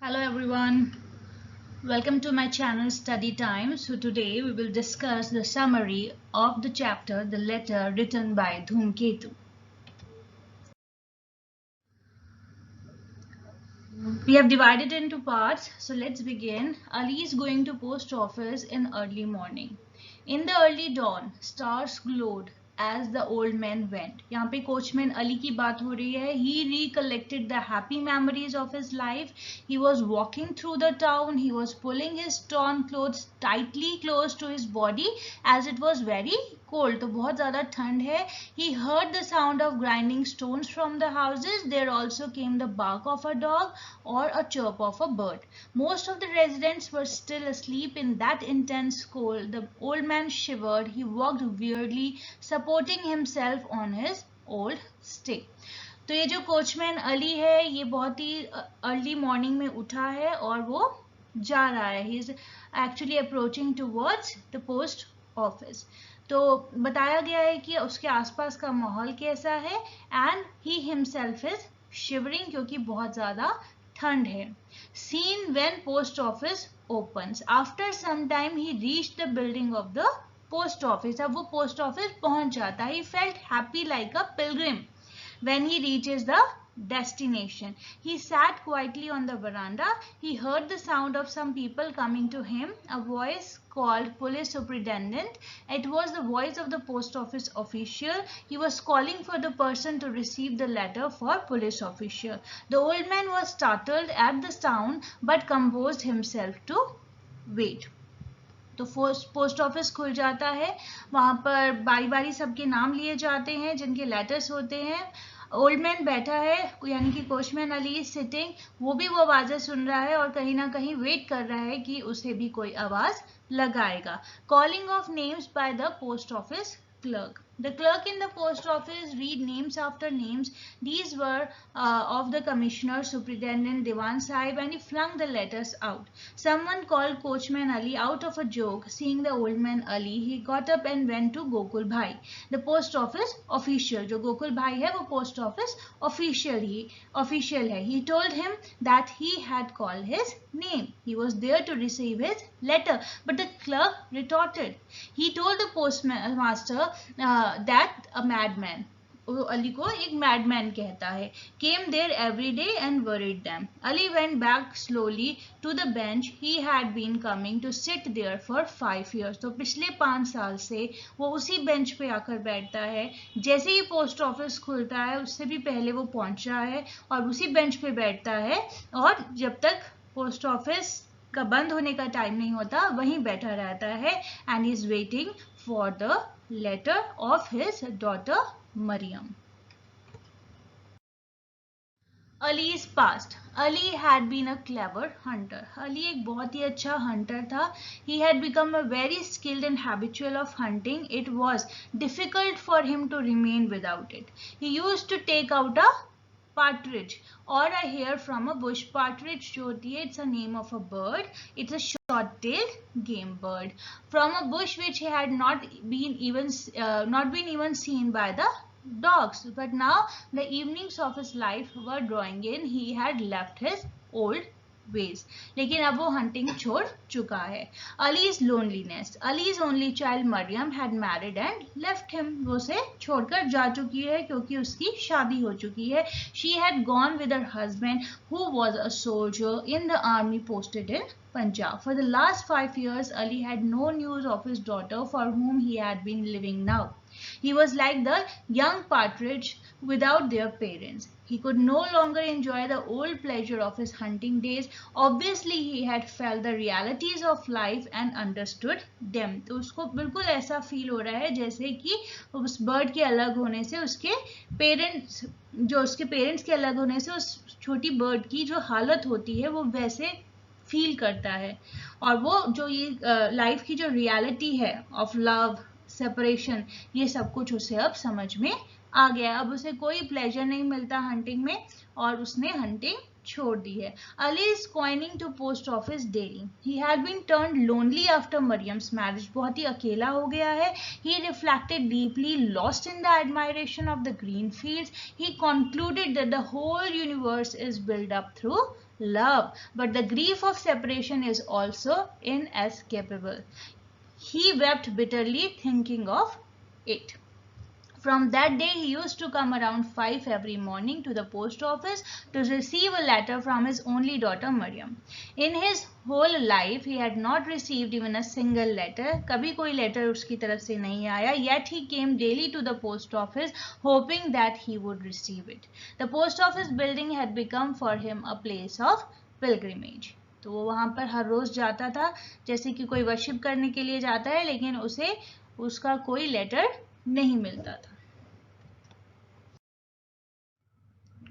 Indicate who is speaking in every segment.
Speaker 1: Hello everyone, welcome to my channel Study Time. So today we will discuss the summary of the chapter The Letter Written by Dhumketu. We have divided into parts, so let's begin. Ali is going to post office in early morning. In the early dawn, stars glowed as the old man went. यहाँ पे coachman Ali की बात हो रही है. He recollected the happy memories of his life. He was walking through the town. He was pulling his torn clothes tightly close to his body as it was very cold. तो बहुत ज़्यादा ठंड है. He heard the sound of grinding stones from the houses. There also came the bark of a dog or a chirp of a bird. Most of the residents were still asleep in that intense cold. The old man shivered. He walked weirdly, supporting himself on his old stick. तो ये जो coachman Ali है ये बहुत ही early morning में उठा है और वो जा रहा है. He is actually approaching towards the post office. तो बताया गया है कि उसके आसपास का माहौल कैसा है and he himself is shivering क्योंकि बहुत ज़्यादा ठंड है. Scene when post office opens. After some time he reached the building of the post office. अब वो पोस्ट ऑफिस पहुंच जाता है. He felt happy like a pilgrim when he reaches the destination. He sat quietly on the veranda. He heard the sound of some people coming to him. A voice called police superintendent. It was the voice of the post office official. He was calling for the person to receive the letter for police official. The old man was startled at the sound but composed himself to wait. तो post office खुल जाता है. वहाँ पर बारी बारी सबके नाम लिए जाते हैं जिनके लेटर्स होते हैं. ओल्ड मैन बैठा है यानी कि कोचमैन अली सिटिंग. वो भी वो आवाज़ें सुन रहा है और कहीं ना कहीं वेट कर रहा है कि उसे भी कोई आवाज़ लगाएगा. Calling of names by the post office clerk. The clerk in the post office read names after names. These were of the commissioner, superintendent, Diwan Sahib, and he flung the letters out. Someone called Coachman Ali out of a joke. Seeing the old man Ali, he got up and went to Gokul Bhai, the post office official. जो Gokul Bhai है वो post office official है. He told him that he had called his name. He was there to receive his letter, but the clerk retorted. He told the postmaster that a madman, Ali को एक madman कहता है, came there every day and worried them. Ali went back slowly to the bench. He had been coming to sit there for 5 years. तो पिछले 5 साल से वो उसी बेंच पे आकर बैठता है. जैसे ही पोस्ट ऑफिस खुलता है उससे भी पहले वो पहुंच रहा है और उसी बेंच पे बैठता है और जब तक पोस्ट ऑफिस का बंद होने का टाइम नहीं होता वहीं बैठा रहता है. And is waiting for the letter of his daughter Mariam. Ali's past. Ali had been a clever hunter. Ali एक बहुत ही अच्छा hunter था. He had become a very skilled and habitual of hunting. It was difficult for him to remain without it. He used to take out a partridge or a hare from a bush. Partridge जो होती है, it's a name of a bird. It's a short-tailed game bird from a bush which had not been even seen by the dogs. But now the evenings of his life were drawing in. He had left his old ways. लेकिन अब वो hunting छोड़ चुका है. Ali's loneliness. Ali's only child Mariam had married and left him. वो उसे छोड़कर जा चुकी है क्योंकि उसकी शादी हो चुकी है. She had gone with her husband who was a soldier in the army posted in Punjab. For the last 5 years, Ali had no news of his daughter for whom he had been living now. He was like the young partridge without their parents. He could no longer enjoy the old pleasure of his hunting days. Obviously, he had felt the realities of life and understood them. तो उसको बिल्कुल ऐसा feel हो रहा है जैसे कि उस बर्ड के अलग होने से उसके पेरेंट्स के अलग होने से उस छोटी बर्ड की जो हालत होती है वो वैसे फील करता है. और वो जो ये लाइफ की जो रियलिटी है ऑफ लव सेपरेशन ये सब कुछ उसे अब समझ में आ गया. अब उसे कोई प्लेजर नहीं मिलता हंटिंग में और उसने हंटिंग छोड़ दी है. Ali is coining to post office daily. He had been turned lonely after Mariam's marriage. बहुत ही अकेला हो गया है. He reflected deeply, lost in the admiration of the green fields. He concluded that the whole universe is built up through love, but the grief of separation is also inescapable. He wept bitterly thinking of it. From that day, he used to come around 5 every morning to the post office to receive a letter from his only daughter Mariam. In his whole life, he had not received even a single letter. कभी कोई letter उसकी तरफ से नहीं आया. Yet he came daily to the post office, hoping that he would receive it. The post office building had become for him a place of pilgrimage. तो वो वहाँ पर हर रोज जाता था, जैसे कि कोई वर्शिप करने के लिए जाता है, लेकिन उसे उसका कोई लेटर नहीं मिलता था.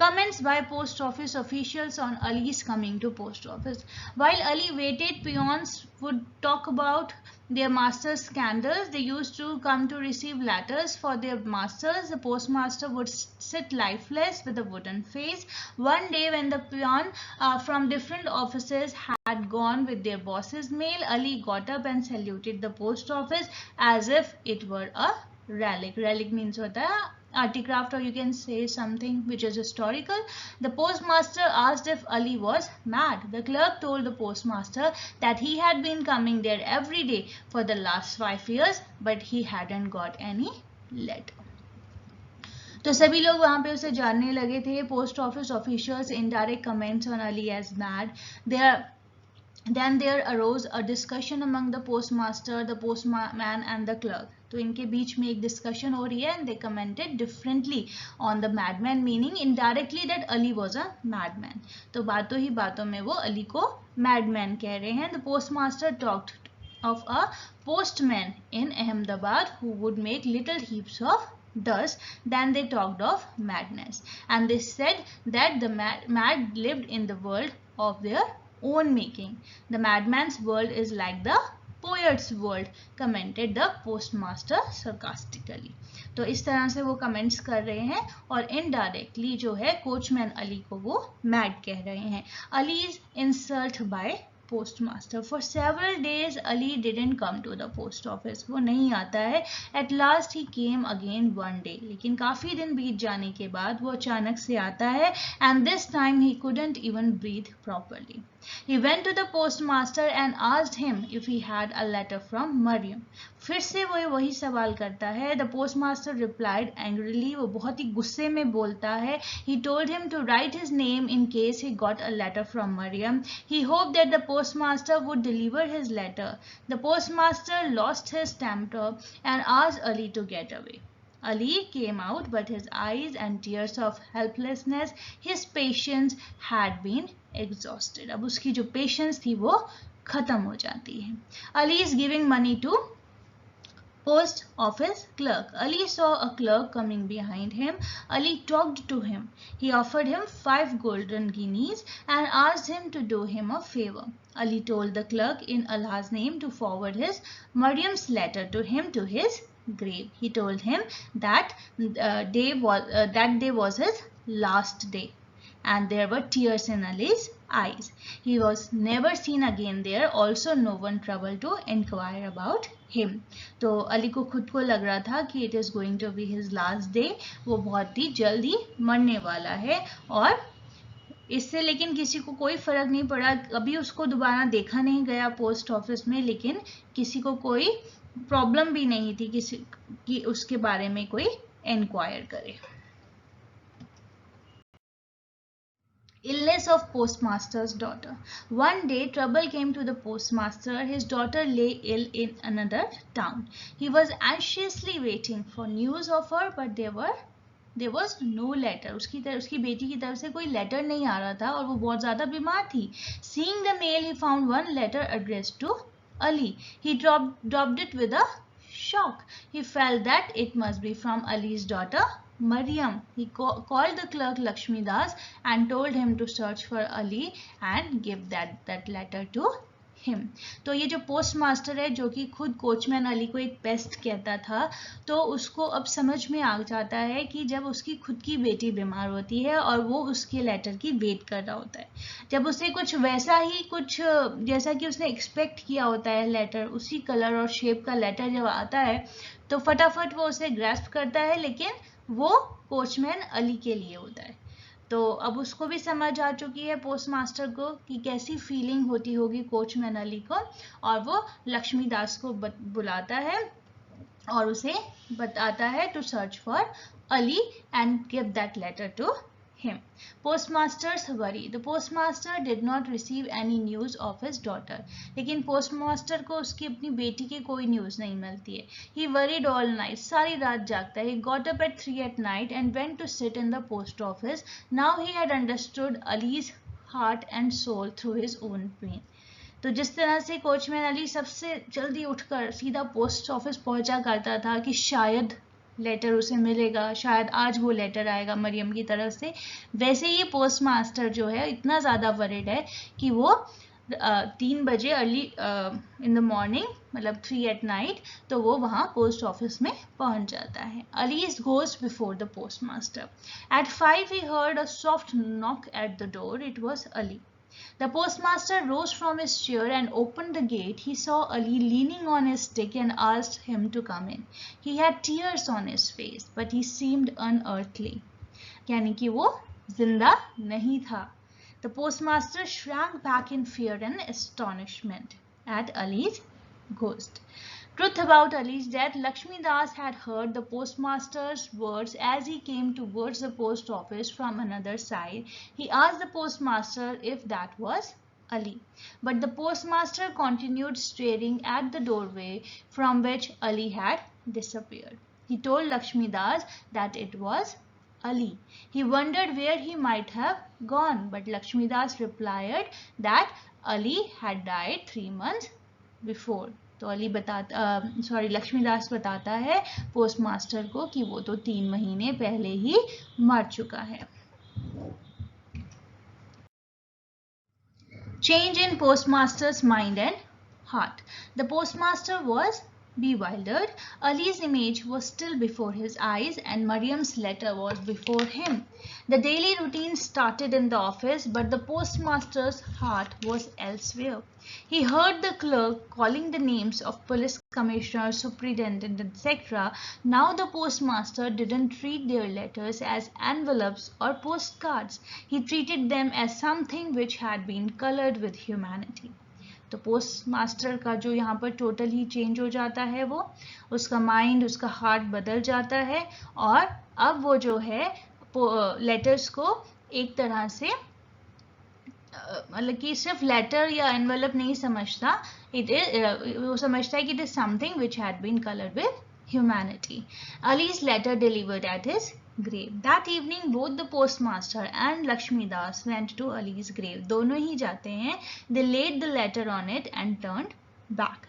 Speaker 1: Comments by post office officials on Ali's coming to post office. While Ali waited, peons would talk about their master's scandals. They used to come to receive letters for their masters. The postmaster would sit lifeless with a wooden face. One day when the peon from different offices had gone with their boss's mail, Ali got up and saluted the post office as if it were a relic. Relic means होता है articraft, or you can say something which is historical. The postmaster asked if Ali was mad. The clerk told the postmaster that he had been coming there every day for the last 5 years, but he hadn't got any letter. तो सभी लोग वहाँ पे उसे जानने लगे थे. Post office officials indirect comments on Ali as mad. Then there arose a discussion among the postmaster, the postman and the clerk. तो इनके बीच में एक डिस्कशन हो रही है. And they commented differently on the madman, meaning indirectly that Ali was a madman. तो बातों ही बातों में वो अली को madman कह रहे हैं. The postmaster talked of a postman in Ahmedabad who would make little heaps of dust. Then they talked of madness, and they said that the mad lived in the world of their own making. The madman's world is like the poet's world, commented the postmaster sarcastically. तो इस तरह से वो comments कर रहे हैं और indirectly जो है कोचमैन अली को वो मैड कह रहे हैं. Ali's insult by postmaster. For several days Ali didn't come to the post office. वो नहीं आता है. At last he came again one day. लेकिन काफी दिन बीत जाने के बाद वो अचानक से आता है. And this time he couldn't even breathe properly. He went to the postmaster and asked him if he had a letter from Mariam. फिर से वो वही सवाल करता है. The postmaster replied angrily. वो बहुत ही गुस्से में बोलता है. He told him to write his name in case he got a letter from Mariam. He hoped that the postmaster would deliver his letter. The postmaster lost his temper and asked Ali to get away. Ali came out, but his eyes and tears of helplessness, his patience had been exhausted. अब उसकी जो patience थी वो खत्म हो जाती है. Ali is giving money to post office clerk. Ali saw a clerk coming behind him. Ali talked to him. He offered him 5 golden guineas and asked him to do him a favor. Ali told the clerk in Allah's name to forward his Mariam's letter to him to his grave. He told him that that day was his last day, and there were tears in Ali's eyes. He was never seen again there. Also no one troubled to inquire about him. तो अली को खुद को लग रहा था कि it is going to be his last day. वो बहुत ही जल्दी मरने वाला है और इससे लेकिन किसी को कोई फर्क नहीं पड़ा. कभी उसको दोबारा देखा नहीं गया पोस्ट ऑफिस में, लेकिन किसी को कोई प्रॉब्लम भी नहीं थी किसी कि उसके बारे में कोई इंक्वायर करे. Illness of postmaster's daughter. One day trouble came to the postmaster. His daughter lay ill in another town. He was anxiously waiting for news of her, but there was no letter. उसकी बेटी की तरफ से कोई letter नहीं आ रहा था और वो बहुत ज़्यादा बीमार थी. Seeing the mail, he found one letter addressed to Ali. He dropped it with a shock. He felt that it must be from Ali's daughter Mariam. He called the clerk Lakshmi Das and told him to search for Ali and give that letter to him. तो ये जो post master है जो कि खुद coachman Ali को एक paste कहता था, तो उसको अब समझ में आ जाता है कि जब उसकी खुद की बेटी बीमार होती है और वो उसके लेटर की वेट कर रहा होता है, जब उसे कुछ वैसा ही कुछ जैसा कि उसने एक्सपेक्ट किया होता है लेटर, उसी कलर और शेप का लेटर जब आता है तो फटाफट वो उसे ग्रैस्प करता है, लेकिन वो कोचमैन अली के लिए होता है। तो अब उसको भी समझ आ चुकी है पोस्ट मास्टर को कि कैसी फीलिंग होती होगी कोचमैन अली को, और वो लक्ष्मी दास को बुलाता है और उसे बताता है to search for Ali and give that letter to him. Postmaster's worry. The postmaster did not receive any news of his daughter. लेकिन postmaster को उसकी अपनी बेटी की कोई न्यूज नहीं मिलती है. He worried all night. सारी रात जागता है. He got up at 3 at night and went to sit in the post office. Now he had understood Ali's heart and soul through his own pain. तो जिस तरह से कोचमैन अली सबसे जल्दी उठकर सीधा पोस्ट ऑफिस पहुंचा करता था कि शायद लेटर उसे मिलेगा, शायद आज वो लेटर आएगा मरियम की तरफ से, वैसे ही पोस्ट मास्टर जो है इतना ज़्यादा वरिड है कि वो 3 बजे अर्ली इन द मॉर्निंग, मतलब 3 at night, तो वो वहाँ पोस्ट ऑफिस में पहुँच जाता है. Ali goes before the post master. At 5 he heard a soft knock at the door. It was Ali. The postmaster rose from his chair and opened the gate. He saw Ali leaning on his stick and asked him to come in. He had tears on his face, but he seemed unearthly. यानी कि वो जिंदा नहीं था. The postmaster shrank back in fear and astonishment at Ali's ghost. Truth about Ali's death, Lakshmi Das had heard the postmaster's words as he came towards the post office from another side. He asked the postmaster if that was Ali, but the postmaster continued staring at the doorway from which Ali had disappeared. He told Lakshmi Das that it was Ali. He wondered where he might have gone, but Lakshmi Das replied that Ali had died 3 months before. तो लक्ष्मीदास बताता है post master को कि वो तो 3 महीने पहले ही मर चुका है. Change in postmaster's mind and heart. The postmaster was bewildered. Ali's image was still before his eyes and Mariam's letter was before him. The daily routine started in the office, but the postmaster's heart was elsewhere. He heard the clerk calling the names of police commissioner, superintendent, etc. Now the postmaster didn't treat their letters as envelopes or postcards. He treated them as something which had been colored with humanity. तो post master का जो यहाँ पर total ही change हो जाता है, वो उसका माइंड, उसका हार्ट बदल जाता है और अब वो जो है लेटर्स को एक तरह से मतलब कि सिर्फ लेटर या एनवेलप नहीं समझता, वो समझता है कि it is something which had been coloured with humanity. Ali's letter delivered at his grave. That evening, both the postmaster and Lakshmi Das went to Ali's grave. दोनों ही जाते हैं. They laid the letter on it and turned back.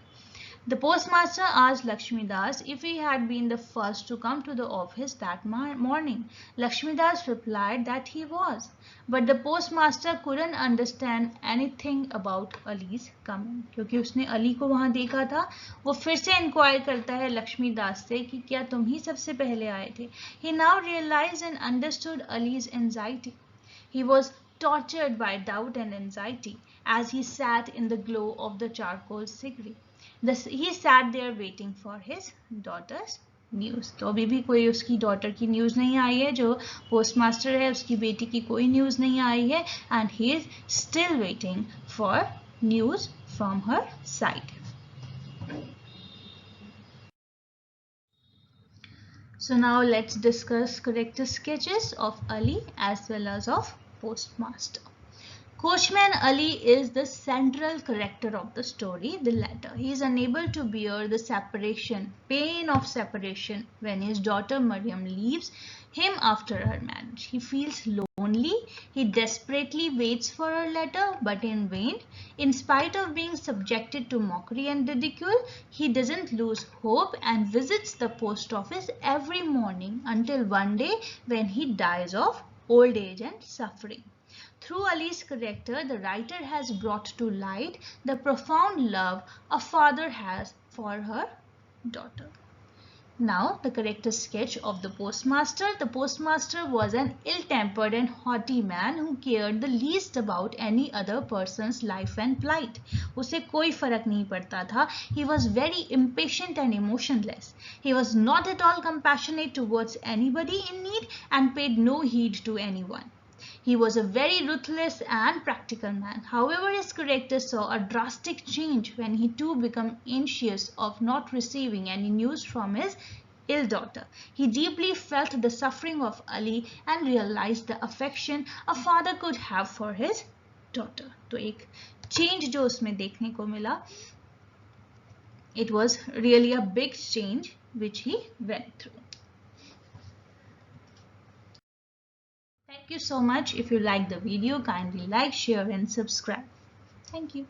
Speaker 1: The postmaster asked Lakshmi Das if he had been the first to come to the office that morning. Lakshmi Das replied that he was, but the postmaster couldn't understand anything about Ali's coming. क्योंकि उसने अली को वहाँ देखा था, वो फिर से inquire करता है लक्ष्मी दास से कि क्या तुम ही सबसे पहले आए थे. He now realized and understood Ali's anxiety. He was tortured by doubt and anxiety as he sat in the glow of the charcoal cigarette. He sat there waiting for his daughter's news. तो अभी भी कोई उसकी daughter की news नहीं आई है. जो postmaster है उसकी बेटी की कोई न्यूज़ नहीं आई है and he is still waiting for news from her side. So now let's discuss character sketches of Ali as well as of postmaster. Coachman Ali is the central character of the story, the latter. He is unable to bear the separation, pain of separation when his daughter Mariam leaves him after her marriage. He feels lonely. He desperately waits for her letter, but in vain. In spite of being subjected to mockery and ridicule, he doesn't lose hope and visits the post office every morning until one day when he dies of old age and suffering. Through Ali's character, the writer has brought to light the profound love a father has for her daughter. Now, the character sketch of the postmaster. The postmaster was an ill-tempered and haughty man who cared the least about any other person's life and plight. उसे कोई फर्क नहीं पड़ता था. He was very impatient and emotionless. He was not at all compassionate towards anybody in need and paid no heed to anyone. He was a very ruthless and practical man. However, his character saw a drastic change when he too became anxious of not receiving any news from his ill daughter. He deeply felt the suffering of Ali and realized the affection a father could have for his daughter. तो एक change जो उसमें देखने को मिला, it was really a big change which he went through. Thank you so much. If you like the video, kindly like, share and subscribe. Thank you.